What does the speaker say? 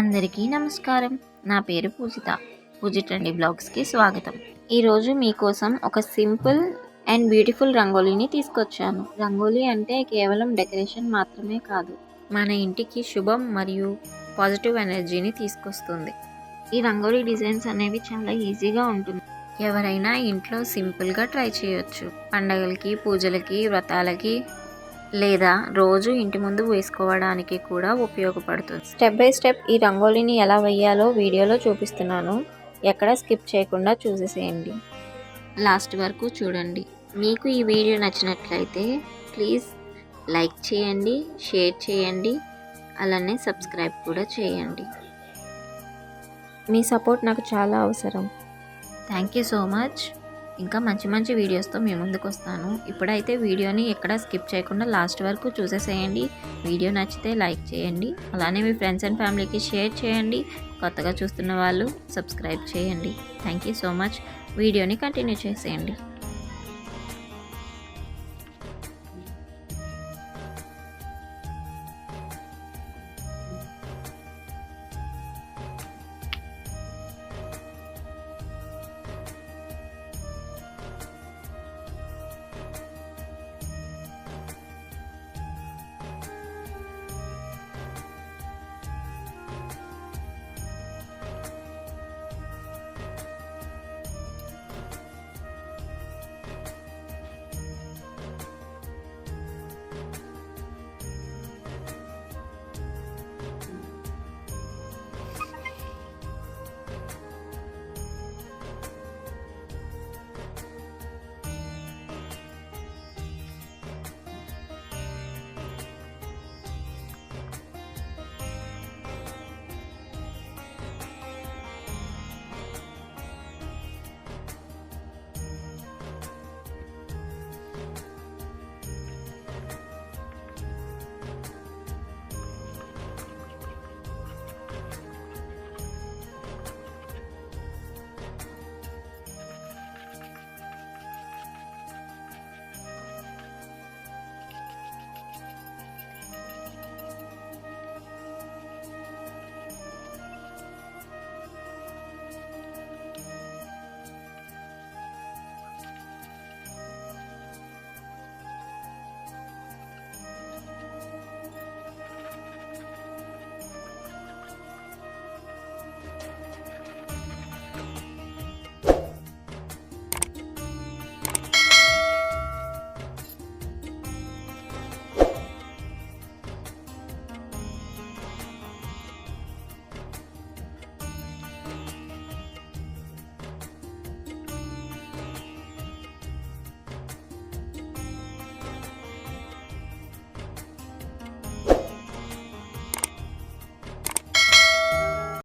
అందరికీ నమస్కారం. నా పేరు పూజిత. పూజిటండి బ్లాగ్స్కి స్వాగతం. ఈరోజు మీకోసం ఒక సింపుల్ అండ్ బ్యూటిఫుల్ రంగోలీని తీసుకొచ్చాను. రంగోలీ అంటే కేవలం డెకరేషన్ మాత్రమే కాదు, మన ఇంటికి శుభం మరియు పాజిటివ్ ఎనర్జీని తీసుకొస్తుంది. ఈ రంగోలీ డిజైన్స్ అనేవి చాలా ఈజీగా ఉంటుంది. ఎవరైనా ఇంట్లో సింపుల్గా ట్రై చేయొచ్చు. పండగలకి, పూజలకి, వ్రతాలకి లేదా రోజు ఇంటి ముందు వేసుకోవడానికి కూడా ఉపయోగపడుతుంది. స్టెప్ బై స్టెప్ ఈ రంగోలీని ఎలా వేయాలో వీడియోలో చూపిస్తున్నాను. ఎక్కడ స్కిప్ చేయకుండా చూసేసేయండి, లాస్ట్ వరకు చూడండి. మీకు ఈ వీడియో నచ్చినట్లయితే ప్లీజ్ లైక్ చేయండి, షేర్ చేయండి, అలానే సబ్స్క్రైబ్ కూడా చేయండి. మీ సపోర్ట్ నాకు చాలా అవసరం. Thank you so much. ఇంకా మంచి మంచి వీడియోస్తో మీ ముందుకు వస్తాను. ఇప్పుడైతే వీడియోని ఎక్కడ స్కిప్ చేయకుండా లాస్ట్ వరకు చూసేసేయండి. వీడియో నచ్చితే లైక్ చేయండి, అలానే మీ ఫ్రెండ్స్ అండ్ ఫ్యామిలీకి షేర్ చేయండి. కొత్తగా చూస్తున్న వాళ్ళు సబ్స్క్రైబ్ చేయండి. Thank you so much. వీడియోని కంటిన్యూ చేసేయండి.